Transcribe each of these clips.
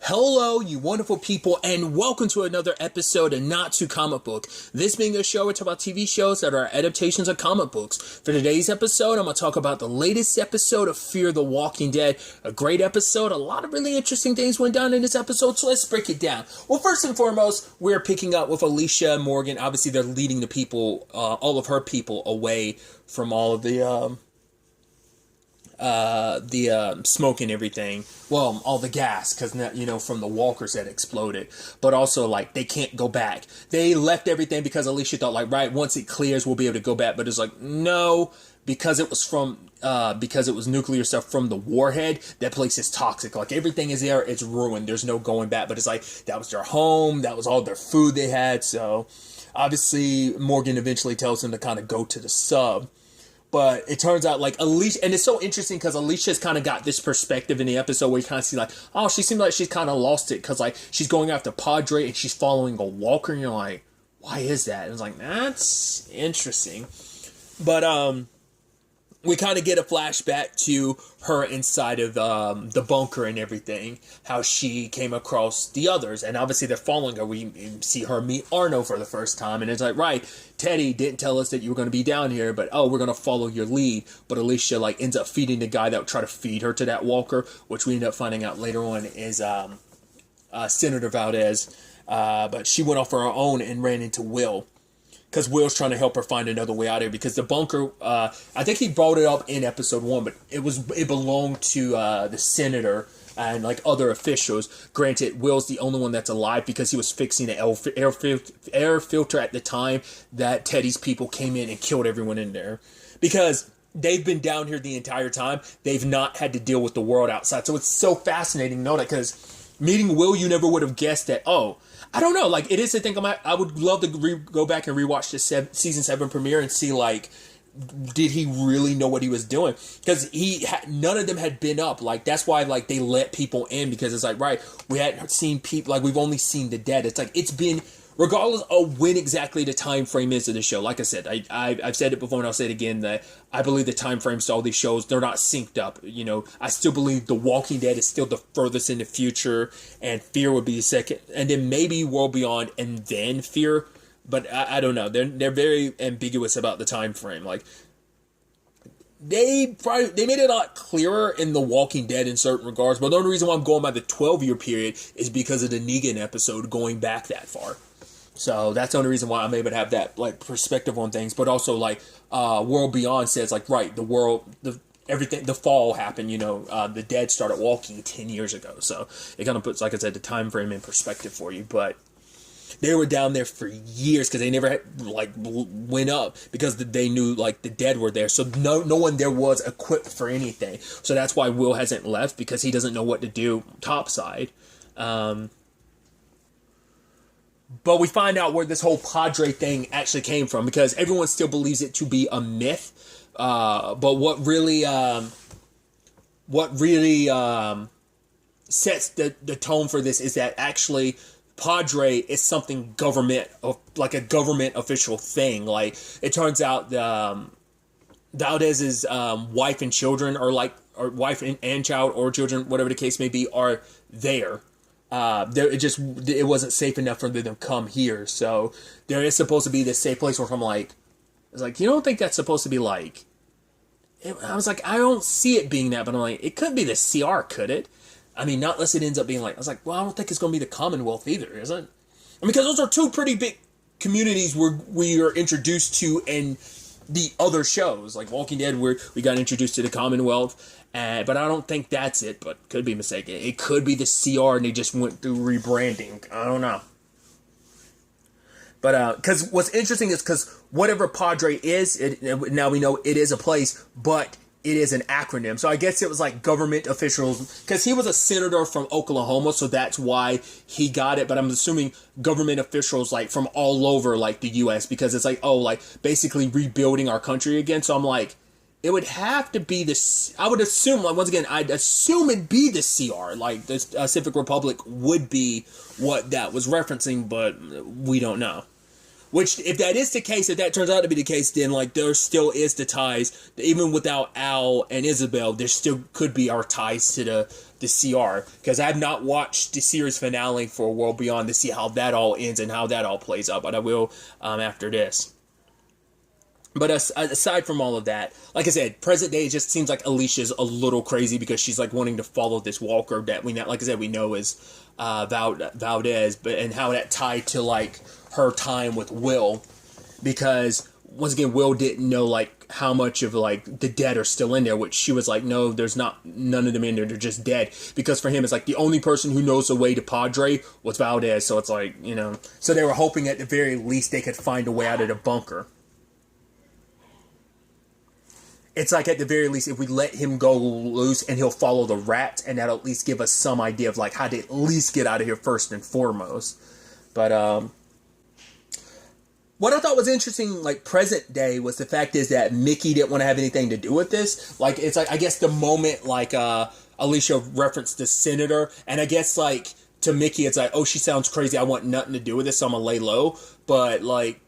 Hello, you wonderful people, and welcome to another episode of Not Too Comic Book. This being a show, we talk about TV shows that are adaptations of comic books. For today's episode, I'm going to talk about the latest episode of Fear the Walking Dead. A great episode. A lot of really interesting things went down in this episode, so let's break it down. Well, first and foremost, we're picking up with Alicia Morgan. Obviously, they're leading the people, all of her people, away from all of the smoke and everything. Well, all the gas, because, from the walkers that exploded. But also, they can't go back. They left everything because Alicia thought, right, once it clears, we'll be able to go back. But it's no, because it was nuclear stuff from the warhead, that place is toxic. Everything is there, it's ruined. There's no going back. But it's that was their home. That was all their food they had. So, obviously, Morgan eventually tells them to kind of go to the sub. But it turns out, Alicia, and it's so interesting because Alicia's kind of got this perspective in the episode where you kind of see, she seems like she's kind of lost it because, she's going after Padre and she's following a walker, and you're like, why is that? And it's that's interesting. But, we kind of get a flashback to her inside of the bunker and everything, how she came across the others, and obviously they're following her. We see her meet Arno for the first time, and it's right, Teddy didn't tell us that you were going to be down here, but we're going to follow your lead. But Alicia ends up feeding the guy that would try to feed her to that walker, which we end up finding out later on is Senator Valdez, but she went off for her own and ran into Will. Because Will's trying to help her find another way out of here. Because the bunker, I think he brought it up in episode 1, but it belonged to the senator and other officials. Granted, Will's the only one that's alive because he was fixing the air filter at the time that Teddy's people came in and killed everyone in there. Because they've been down here the entire time. They've not had to deal with the world outside. So it's so fascinating to know that, because meeting Will, you never would have guessed that, I don't know, it is a thing. I would love to go back and rewatch the season 7 premiere and see, did he really know what he was doing? Because none of them had been up. That's why, they let people in, because it's right, we hadn't seen people, we've only seen the dead. It's been, regardless of when exactly the time frame is of the show. Like I said, I've said it before and I'll say it again, that I believe the time frames to all these shows, they're not synced up. I still believe The Walking Dead is still the furthest in the future, and Fear would be the second, and then maybe World Beyond, and then Fear. But I don't know. They're very ambiguous about the time frame. They made it a lot clearer in The Walking Dead in certain regards, but the only reason why I'm going by the 12-year period is because of the Negan episode going back that far. So that's the only reason why I'm able to have that perspective on things. But also World Beyond says everything, the fall happened. The dead started walking 10 years ago. So it kind of puts, like I said, the time frame in perspective for you. But they were down there for years because they never went up because they knew the dead were there. So no one there was equipped for anything. So that's why Will hasn't left, because he doesn't know what to do topside. But we find out where this whole Padre thing actually came from, because everyone still believes it to be a myth. But what really sets the tone for this is that actually Padre is something government, a government official thing. It turns out Valdez's wife and children, or wife and child or children, whatever the case may be, are there. It wasn't safe enough for them to come here. So there is supposed to be this safe place where it's you don't think that's supposed to be I was I don't see it being that, but I'm it could be the CR, could it? I mean, not unless it ends up being I was well, I don't think it's going to be the Commonwealth either, is it? Because those are two pretty big communities where we are introduced to in the other shows. Walking Dead, where we got introduced to the Commonwealth. But I don't think that's it, but could be mistaken. It could be the CR and they just went through rebranding. I don't know. But, because what's interesting is because whatever Padre is, now we know it is a place, but it is an acronym. So I guess it was government officials, because he was a senator from Oklahoma, so that's why he got it. But I'm assuming government officials from all over the U.S., because it's basically rebuilding our country again. So I'm it would have to be this. I would assume, once again, I'd assume it'd be the CR. The Civic Republic would be what that was referencing, but we don't know. Which, if that is the case, if that turns out to be the case, then like there still is the ties. Even without Al and Isabel, there still could be our ties to the CR. Because I have not watched the series finale for World Beyond to see how that all ends and how that all plays out. But I will after this. But aside from all of that, like I said, present day, it just seems like Alicia's a little crazy because she's like wanting to follow this walker that we, like I said, we know is Valdez, but and how that tied to like her time with Will, because once again, Will didn't know like how much of like the dead are still in there, which she was like, no, there's none of them in there, they're just dead. Because for him, it's like the only person who knows the way to Padre was Valdez, so it's like, you know, so they were hoping at the very least they could find a way out of the bunker. It's like at the very least, if we let him go loose and he'll follow the rat, and that'll at least give us some idea of like how to at least get out of here first and foremost. But what I thought was interesting, like present day, was the fact is that Mickey didn't want to have anything to do with this. Like it's like I guess the moment like Alicia referenced the senator, and I guess like to Mickey it's like, oh, she sounds crazy, I want nothing to do with this, so I'm gonna lay low. But like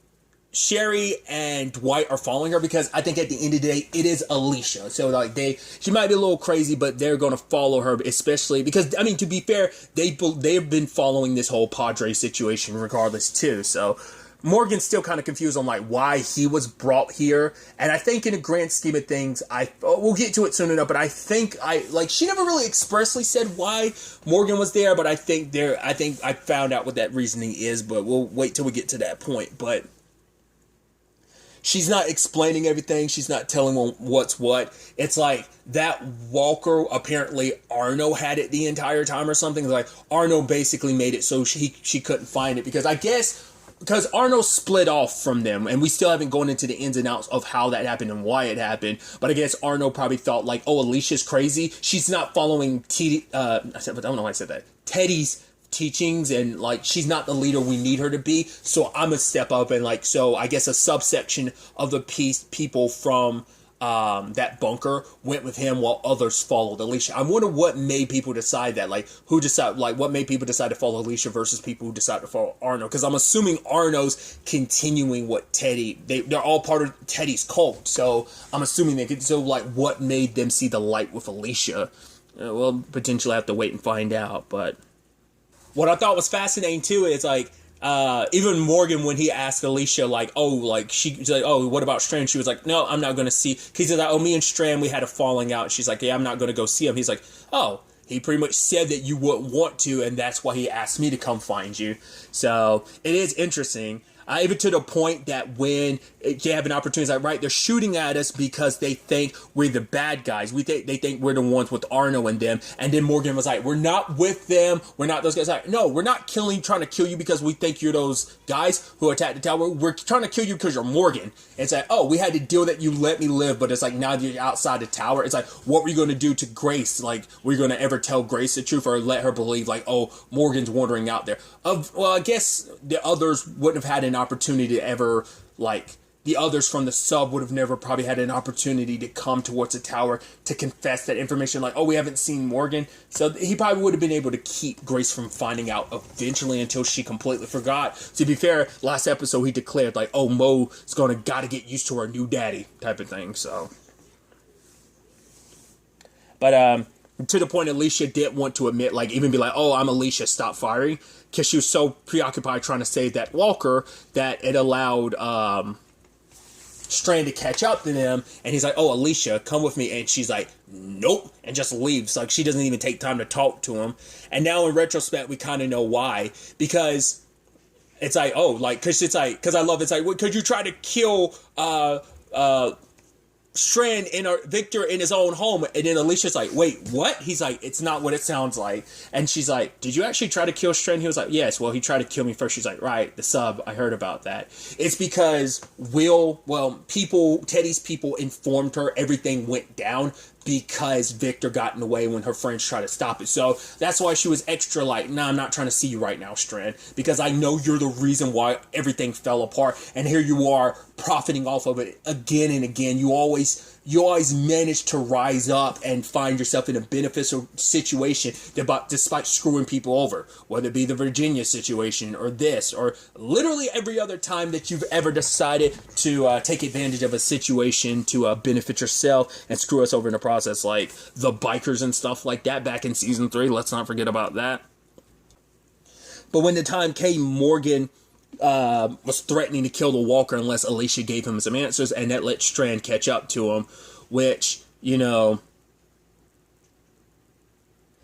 Sherry and Dwight are following her because I think at the end of the day, it is Alicia. So like she might be a little crazy, but they're going to follow her, especially because, I mean, to be fair, they've been following this whole Padre situation regardless too. So Morgan's still kind of confused on like why he was brought here. And I think in the grand scheme of things, we'll get to it soon enough, but I think she never really expressly said why Morgan was there, but I think I found out what that reasoning is, but we'll wait till we get to that point. But she's not explaining everything. She's not telling what's what. It's like that walker, apparently Arno had it the entire time or something. It's like Arno basically made it so she couldn't find it because because Arno split off from them, and we still haven't gone into the ins and outs of how that happened and why it happened. But I guess Arno probably thought like, oh, Alicia's crazy. She's not following I don't know why I said that. Teddy's teachings, and like she's not the leader we need her to be, so I'm gonna step up. And like, so I guess a subsection of the people from that bunker went with him while others followed Alicia. I wonder what made people decide that, like what made people decide to follow Alicia versus people who decided to follow Arno, because I'm assuming Arno's continuing what they're all part of Teddy's cult, so I'm assuming what made them see the light with Alicia? We'll potentially have to wait and find out. But what I thought was fascinating too is like even Morgan, when he asked Alicia like, oh, like she's like, oh, what about Strand? She was like, no, I'm not going to see. He's like, oh, me and Strand, we had a falling out. She's like, yeah, I'm not going to go see him. He's like, oh, he pretty much said that you wouldn't want to, and that's why he asked me to come find you. So it is interesting. Even to the point that when they have an opportunity, like, right, they're shooting at us because they think we're the bad guys. They think we're the ones with Arno and them. And then Morgan was like, we're not with them. We're not those guys. Like, no, we're not trying to kill you because we think you're those guys who attacked the tower. We're trying to kill you because you're Morgan. And it's like, oh, we had to deal that you let me live, but it's like now you're outside the tower. It's like, what were you going to do to Grace? Like, were you going to ever tell Grace the truth or let her believe like, oh, Morgan's wandering out there? Well, I guess the others wouldn't have had an opportunity to ever, like, the others from the sub would have never probably had an opportunity to come towards the tower to confess that information, like, oh, we haven't seen Morgan. So he probably would have been able to keep Grace from finding out eventually until she completely forgot. To be fair, last episode he declared, like, oh, Mo's gotta get used to her new daddy type of thing, so. But, to the point Alicia didn't want to admit, like, even be like, oh, I'm Alicia, stop firing. Because she was so preoccupied trying to save that walker that it allowed Strand to catch up to them. And he's like, oh, Alicia, come with me. And she's like, nope. And just leaves. Like, she doesn't even take time to talk to him. And now in retrospect, we kind of know why. Because it's like, oh, like, because I love it's like, could you try to kill Strand Victor in his own home? And then Alicia's like, wait, what? He's like, it's not what it sounds like. And she's like, did you actually try to kill Strand? He was like, yes, well, he tried to kill me first. She's like, right, the sub, I heard about that. It's because Teddy's people informed her everything went down because Victor got in the way when her friends tried to stop it. So that's why she was extra like, nah, I'm not trying to see you right now, Strand, because I know you're the reason why everything fell apart. And here you are profiting off of it again and again. You always you always manage to rise up and find yourself in a beneficial situation despite screwing people over, whether it be the Virginia situation or this, or literally every other time that you've ever decided to take advantage of a situation to benefit yourself and screw us over in the process, like the bikers and stuff like that back in season 3. Let's not forget about that. But when the time came, Morgan was threatening to kill the Walker unless Alicia gave him some answers, and that let Strand catch up to him, which, you know,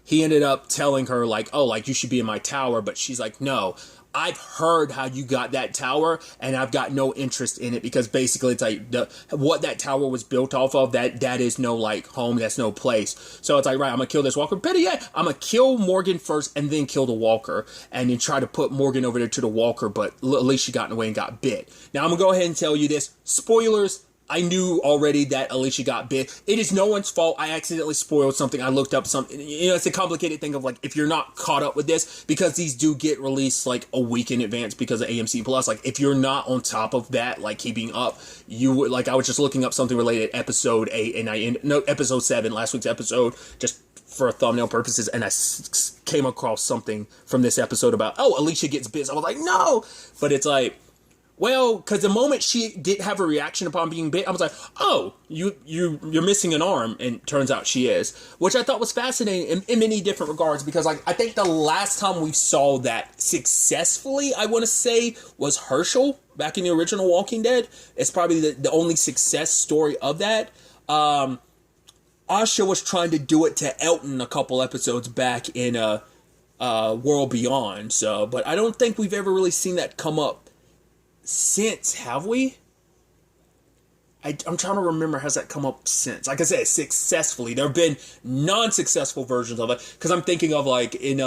he ended up telling her, like, oh, like, you should be in my tower, but she's like, no, I've heard how you got that tower, and I've got no interest in it, because basically it's like what that tower was built off of, that is no, like, home, that's no place. So it's like, right, I'm gonna kill this Walker. Better yet, I'm gonna kill Morgan first and then kill the Walker, and then try to put Morgan over there to the Walker, but Alicia got in the way and got bit. Now I'm gonna go ahead and tell you this. Spoilers. I knew already that Alicia got bit. It is no one's fault. I accidentally spoiled something. I looked up something. You know, it's a complicated thing of, like, if you're not caught up with this, because these do get released, like, a week in advance because of AMC Plus. Like, if you're not on top of that, like, keeping up, you would, like, I was just looking up something related to episode 8, and episode 7, last week's episode, just for thumbnail purposes, and I came across something from this episode about, oh, Alicia gets bit. I was like, no! But it's like, well, because the moment she did have a reaction upon being bit, I was like, oh, you're missing an arm, and turns out she is. Which I thought was fascinating in many different regards, because, like, I think the last time we saw that successfully, I want to say, was Herschel, back in the original Walking Dead. It's probably the only success story of that. Asha was trying to do it to Elton a couple episodes back in World Beyond, so, but I don't think we've ever really seen that come up since, have we? I'm trying to remember, has that come up since? Like I said, successfully. There have been non-successful versions of it, because I'm thinking of, like, in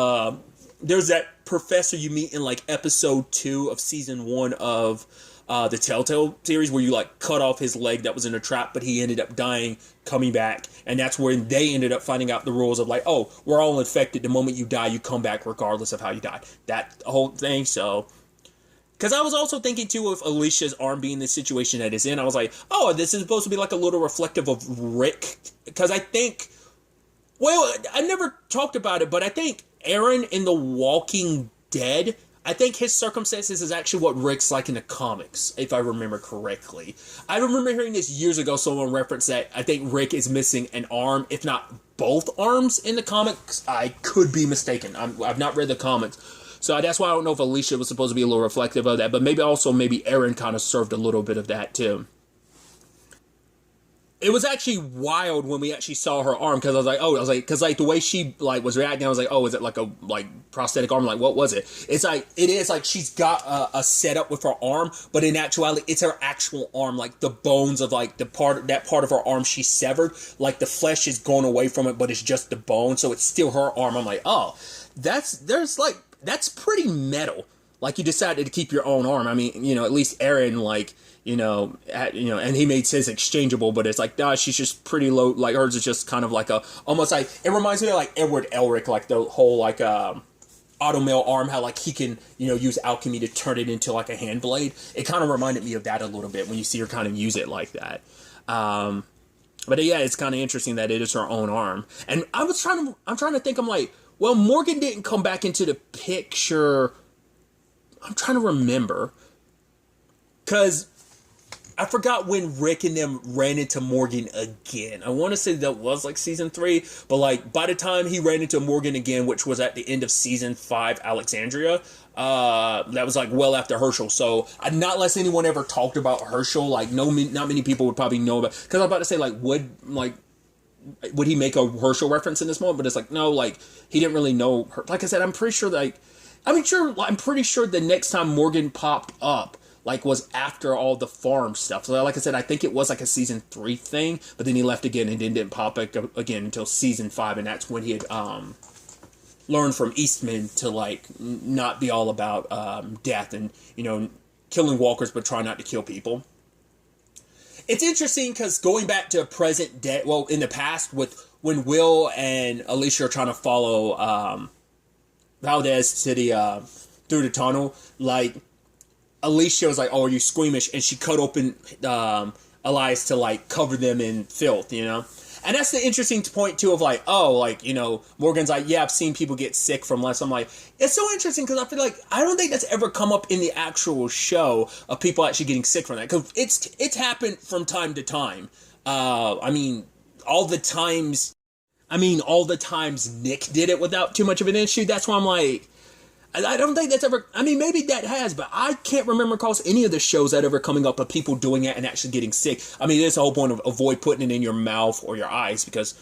there's that professor you meet in, like, episode 2 of season 1 of the Telltale series, where you, like, cut off his leg that was in a trap, but he ended up dying, coming back, and that's when they ended up finding out the rules of, like, oh, we're all infected. The moment you die, you come back regardless of how you died. That whole thing. So, because I was also thinking, too, of Alicia's arm being the situation that it's in. I was like, oh, this is supposed to be, like, a little reflective of Rick. Because I think, well, I never talked about it, but I think Aaron in The Walking Dead, I think his circumstances is actually what Rick's like in the comics, if I remember correctly. I remember hearing this years ago, someone referenced that I think Rick is missing an arm, if not both arms in the comics. I could be mistaken. I've not read the comics. So that's why I don't know if Alicia was supposed to be a little reflective of that, but maybe Aaron kind of served a little bit of that too. It was actually wild when we actually saw her arm, because I was like, because, like, the way she, like, was reacting, I was like, oh, is it like a, like, prosthetic arm? Like, what was it? It's like, it is like she's got a setup with her arm, but in actuality, it's her actual arm. Like, the bones of, like, that part of her arm she severed, like, the flesh is gone away from it, but it's just the bone, so it's still her arm. I'm like, oh, that's pretty metal. Like, you decided to keep your own arm. I mean, you know, at least Aaron, like, and he made his exchangeable, but it's like, nah, she's just pretty low. Like, hers is just kind of like almost like, it reminds me of, like, Edward Elric, like, the whole, like, automail arm, how, like, he can, use alchemy to turn it into, like, a hand blade. It kind of reminded me of that a little bit when you see her kind of use it like that. But yeah, it's kind of interesting that it is her own arm. And I'm trying to think, I'm like, well, Morgan didn't come back into the picture. I'm trying to remember, because I forgot when Rick and them ran into Morgan again. I want to say that was, like, season 3, but, like, by the time he ran into Morgan again, which was at the end of season 5, Alexandria, that was, like, well after Herschel. So, not unless anyone ever talked about Herschel, like, not many people would probably know about, because I was about to say, like, would he make a Herschel reference in this moment? But it's like, no, like, he didn't really know her. Like I said, I'm pretty sure the next time Morgan popped up, like, was after all the farm stuff. So, like I said, I think it was, like, a season 3 thing, but then he left again and then didn't pop up again until season 5, and that's when he had learned from Eastman to, like, not be all about death and, killing walkers, but try not to kill people. It's interesting because going back to present day, well, in the past, with when Will and Alicia are trying to follow Valdez to the through the tunnel, like, Alicia was like, "Oh, are you squeamish?" And she cut open Elias to like cover them in filth, you know. And that's the interesting point too of like, oh, like, you know, Morgan's like, yeah, I've seen people get sick from less. I'm like, it's so interesting because I feel like I don't think that's ever come up in the actual show of people actually getting sick from that, because it's happened from time to time. I mean, all the times Nick did it without too much of an issue. That's why I'm like, I don't think that's ever, I mean, maybe that has, but I can't remember across any of the shows that ever coming up of people doing it and actually getting sick. I mean, there's the whole point of avoid putting it in your mouth or your eyes, because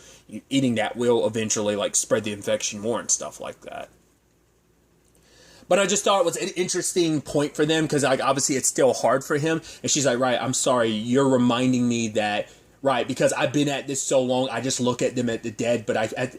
eating that will eventually like spread the infection more and stuff like that. But I just thought it was an interesting point for them, because like, obviously it's still hard for him. And she's like, right, I'm sorry, you're reminding me that, right, because I've been at this so long, I just look at them as the dead,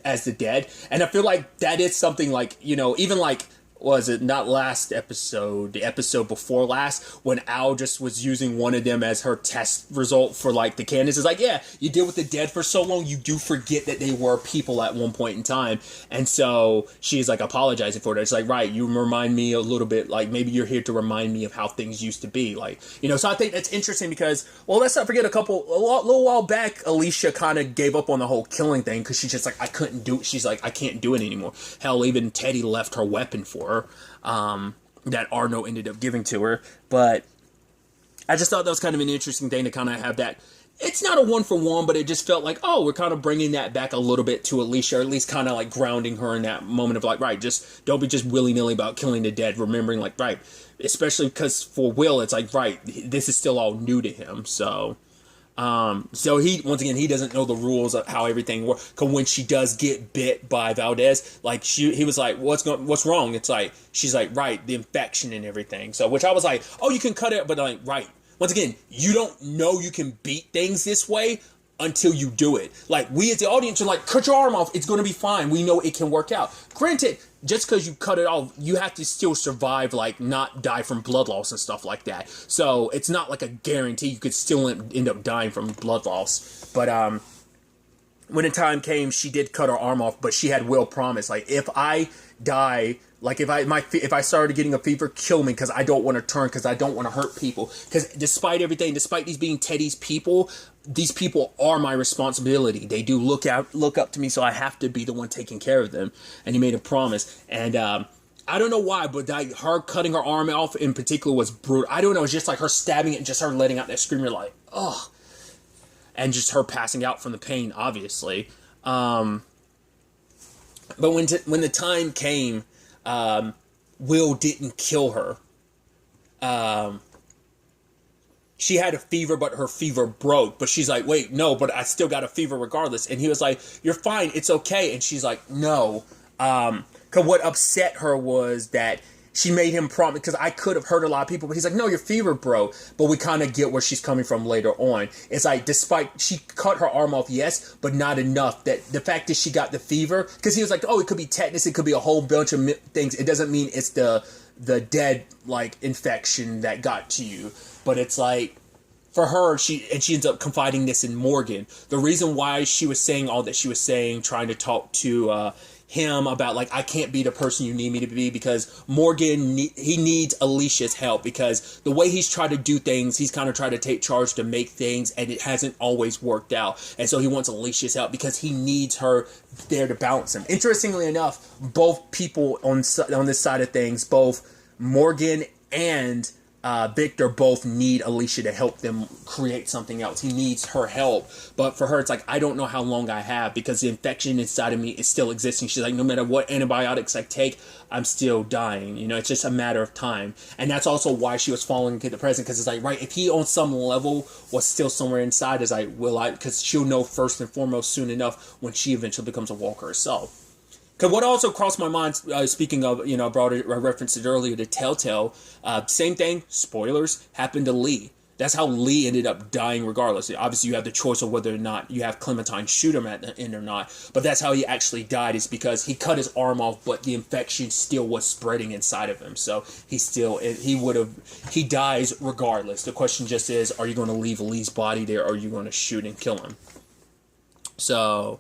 as the dead. And I feel like that is something like, you know, even like, was it not last episode, the episode before last, when Al just was using one of them as her test result for like the Candace. Is like, yeah, you deal with the dead for so long, you do forget that they were people at one point in time. And so she's like apologizing for it. It's like, right, you remind me a little bit, like maybe you're here to remind me of how things used to be. Like, you know, so I think that's interesting because, well, let's not forget a little while back, Alicia kind of gave up on the whole killing thing because she's just like, I couldn't do it. She's like, I can't do it anymore. Hell, even Teddy left her weapon for her. That Arno ended up giving to her. But I just thought that was kind of an interesting thing to kind of have that. It's not a 1-for-1, but it just felt like, oh, we're kind of bringing that back a little bit to Alicia, or at least kind of like grounding her in that moment of like, right, just don't be just willy-nilly about killing the dead, remembering like, right, especially because for Will, it's like, right, this is still all new to him. So he, once again, he doesn't know the rules of how everything works. Cause when she does get bit by Valdez, like he was like, what's wrong? It's like, she's like, right, the infection and everything. So, which I was like, oh, you can cut it, but like, right. Once again, you don't know you can beat things this way until you do it. Like, we as the audience are like, cut your arm off, it's going to be fine. We know it can work out. Granted, just because you cut it off, you have to still survive, like, not die from blood loss and stuff like that. So, it's not like a guarantee. You could still end up dying from blood loss. But, when the time came, she did cut her arm off, but she had Will promise, like, if I die, like, if I started getting a fever, kill me, because I don't want to turn, because I don't want to hurt people. Because despite everything, despite these being Teddy's people, these people are my responsibility. They do look up to me, so I have to be the one taking care of them. And he made a promise. And I don't know why, but like, her cutting her arm off in particular was brutal. I don't know, it's just like her stabbing it and just her letting out that scream. You're like, ugh. And just her passing out from the pain, obviously. But when the time came, Will didn't kill her. She had a fever, but her fever broke. But she's like, wait, no, but I still got a fever regardless. And he was like, you're fine, it's okay. And she's like, no. Because what upset her was that she made him promise, because I could have hurt a lot of people, but he's like, no, your fever broke. But we kind of get where she's coming from later on. It's like, despite, she cut her arm off, yes, but not enough. That the fact that she got the fever, because he was like, oh, it could be tetanus, it could be a whole bunch of things. It doesn't mean it's the dead, like, infection that got to you. But it's like, for her, she ends up confiding this in Morgan. The reason why she was saying all that she was saying, trying to talk to him about, like, I can't be the person you need me to be, because Morgan, he needs Alicia's help, because the way he's tried to do things, he's kind of tried to take charge to make things, and it hasn't always worked out. And so he wants Alicia's help because he needs her there to balance him. Interestingly enough, both people on this side of things, both Morgan and Victor both need Alicia to help them create something else. He needs her help. But for her, it's like, I don't know how long I have, because the infection inside of me is still existing. She's like, no matter what antibiotics I take, I'm still dying. You know, it's just a matter of time. And that's also why she was falling into the present, because it's like, right, if he on some level was still somewhere inside, is like, because she'll know first and foremost soon enough when she eventually becomes a walker herself. Because what also crossed my mind, speaking of, you know, I referenced it earlier to Telltale, same thing, spoilers, happened to Lee. That's how Lee ended up dying regardless. Obviously, you have the choice of whether or not you have Clementine shoot him at the end or not. But that's how he actually died, is because he cut his arm off, but the infection still was spreading inside of him. So he dies regardless. The question just is, are you going to leave Lee's body there, or are you going to shoot and kill him? So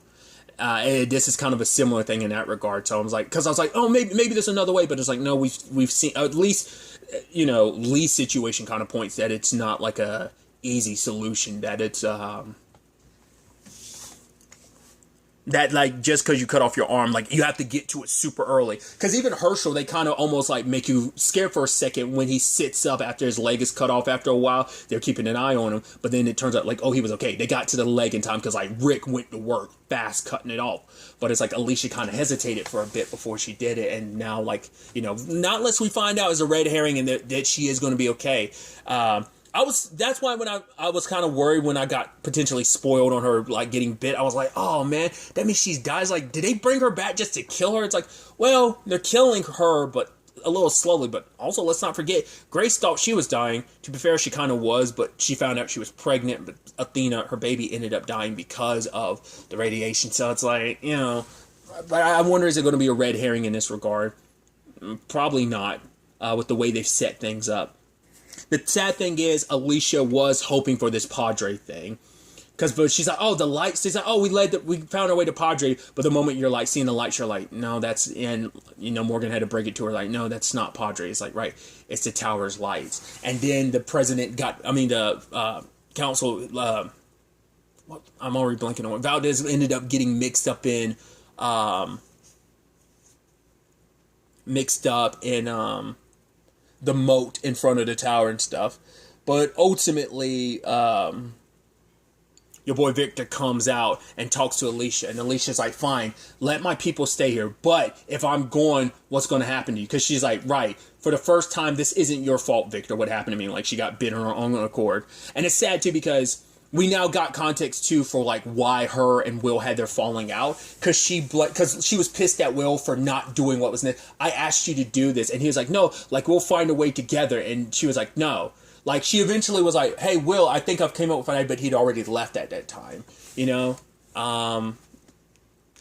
this is kind of a similar thing in that regard. So I was like, oh, maybe there's another way, but it's like, no, we've seen, at least, you know, Lee's situation kind of points that it's not like easy solution, that it's that like just because you cut off your arm, like you have to get to it super early. Because even Herschel, they kind of almost like make you scared for a second when he sits up after his leg is cut off. After a while, they're keeping an eye on him, but then it turns out like, oh, he was okay. They got to the leg in time because like Rick went to work fast cutting it off. But it's like Alicia kind of hesitated for a bit before she did it, and now like, you know, not unless we find out is a red herring and that she is going to be okay. That's why when I was kind of worried when I got potentially spoiled on her, like, getting bit. I was like, oh, man, that means she dies. Like, did they bring her back just to kill her? It's like, well, they're killing her, but a little slowly. But also, let's not forget, Grace thought she was dying. To be fair, she kind of was, but she found out she was pregnant. But Athena, her baby, ended up dying because of the radiation. So it's like, you know, but I wonder, is it going to be a red herring in this regard? Probably not, with the way they've set things up. The sad thing is, Alicia was hoping for this Padre thing, but she's like, oh, the lights. She's like, oh, we found our way to Padre. But the moment you're like seeing the lights, you're like, no, that's, and you know, Morgan had to break it to her, like, no, that's not Padre. It's like, right, it's the tower's lights. And then the president the council. What, I'm already blanking on it. Valdez ended up getting mixed up in the moat in front of the tower and stuff. But ultimately, your boy Victor comes out and talks to Alicia. And Alicia's like, fine, let my people stay here. But if I'm gone, what's going to happen to you? Because she's like, right, for the first time, this isn't your fault, Victor, what happened to me. Like, she got bit on her own accord. And it's sad, too, because we now got context, too, for, like, why her and Will had their falling out. Because she was pissed at Will for not doing what was necessary. I asked you to do this. And he was like, no, like, we'll find a way together. And she was like, no. Like, she eventually was like, hey, Will, I think I've came up with an idea, but he'd already left at that time, you know? And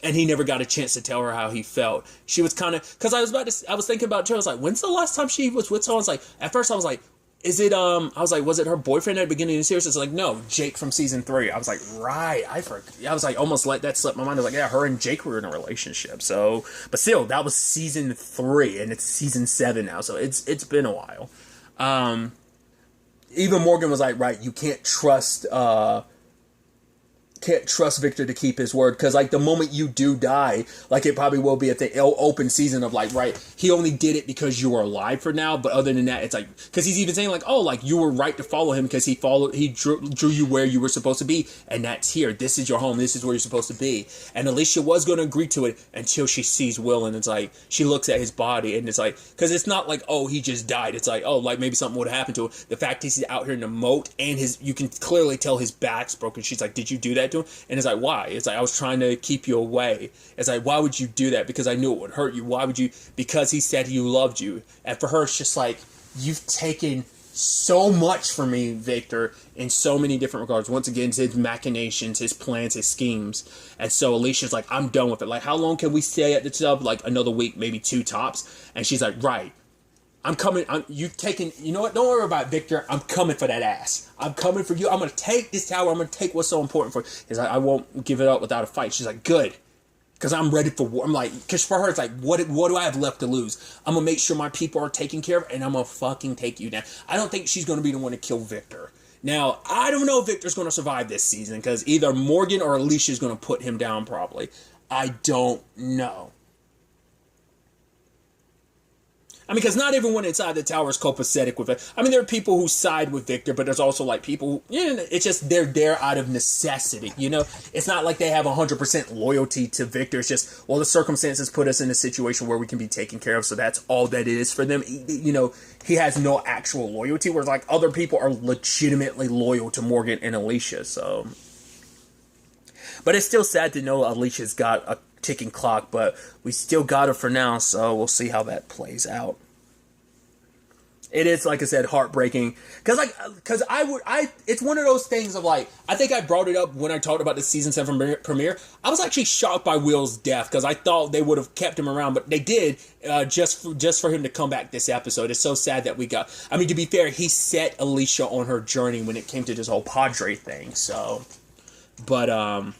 he never got a chance to tell her how he felt. She was kind of, because I was thinking about her, I was like, when's the last time she was with someone? I was like, at first I was like, was it her boyfriend at the beginning of the series? It's like, no, Jake from season 3. I was like, right, I was like, almost let that slip my mind. I was like, yeah, her and Jake were in a relationship. So, but still, that was season 3, and it's season 7 now, so it's been a while. Even Morgan was like, right, you can't trust Victor to keep his word, because like the moment you do die, like it probably will be at the open season of like, right, he only did it because you were alive for now, but other than that, it's like, because he's even saying like, oh, like you were right to follow him because he drew you where you were supposed to be, and that's here. This is your home. This is where you're supposed to be. And Alicia was going to agree to it until she sees Will, and it's like she looks at his body, and it's like, because it's not like, oh, he just died. It's like, oh, like maybe something would have happened to him. The fact he's out here in the moat and you can clearly tell his back's broken. She's like, did you do that to him? And it's like, why? It's like, I was trying to keep you away. It's like, why would you do that? Because I knew it would hurt you. Why would you? Because he said he loved you. And for her, it's just like, you've taken so much from me, Victor, in so many different regards. Once again, his machinations, his plans, his schemes. And so Alicia's like, I'm done with it. Like, how long can we stay at the tub? Like, another week, maybe 2 tops. And she's like, right. I'm coming. You've taken. You know what? Don't worry about Victor. I'm coming for that ass. I'm coming for you. I'm going to take this tower. I'm going to take what's so important for you. He's like, I won't give it up without a fight. She's like, good. Because I'm ready for war. I'm like, because for her, it's like, what do I have left to lose? I'm going to make sure my people are taken care of, and I'm going to fucking take you down. I don't think she's going to be the one to kill Victor. Now, I don't know if Victor's going to survive this season, because either Morgan or Alicia's going to put him down probably. I don't know. I mean, because not everyone inside the tower is copacetic with it. I mean, there are people who side with Victor, but there's also, like, people who, you know, it's just they're there out of necessity, you know? It's not like they have 100% loyalty to Victor. It's just, well, the circumstances put us in a situation where we can be taken care of, so that's all that it is for them. You know, he has no actual loyalty, whereas, like, other people are legitimately loyal to Morgan and Alicia, so. But it's still sad to know Alicia's got a ticking clock, but we still got her for now, so we'll see how that plays out. It is, like I said, heartbreaking, because it's one of those things of like, I think I brought it up when I talked about the season 7 premiere. I was actually shocked by Will's death, because I thought they would have kept him around, but they did, just for him to come back this episode. It's so sad that I mean, to be fair, he set Alicia on her journey when it came to this whole Padre thing, so, but,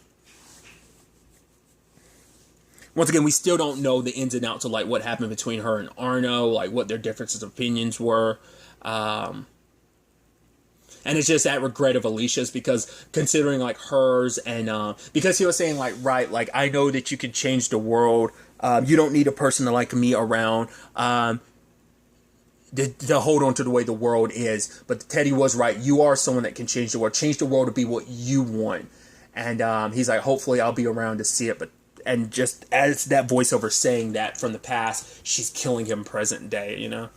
once again, we still don't know the ins and outs of, like, what happened between her and Arno, like, what their differences of opinions were. And it's just that regret of Alicia's, because considering like hers, and because he was saying like, right, like, I know that you can change the world. You don't need a person like me around. To hold on to the way the world is. But Teddy was right. You are someone that can change the world. Change the world to be what you want. And he's like, hopefully I'll be around to see it. And just as that voiceover saying that from the past, she's killing him present day, you know?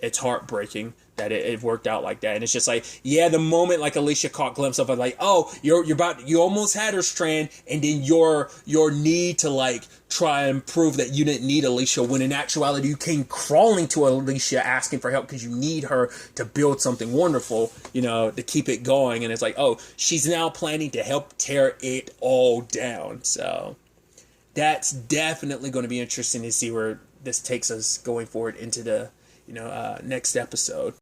It's heartbreaking that it worked out like that. And it's just like, yeah, the moment like Alicia caught glimpse of it, like, oh, you almost had her, Strand, and then your need to like try and prove that you didn't need Alicia, when in actuality you came crawling to Alicia asking for help because you need her to build something wonderful, you know, to keep it going. And it's like, oh, she's now planning to help tear it all down. So that's definitely going to be interesting to see where this takes us going forward into the next episode.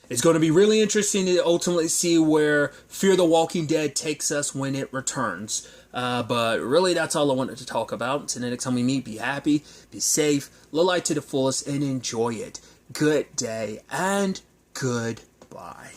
It's going to be really interesting to ultimately see where Fear the Walking Dead takes us when it returns. But really, that's all I wanted to talk about. Until the next time we meet, be happy, be safe, live life to the fullest, and enjoy it. Good day and goodbye.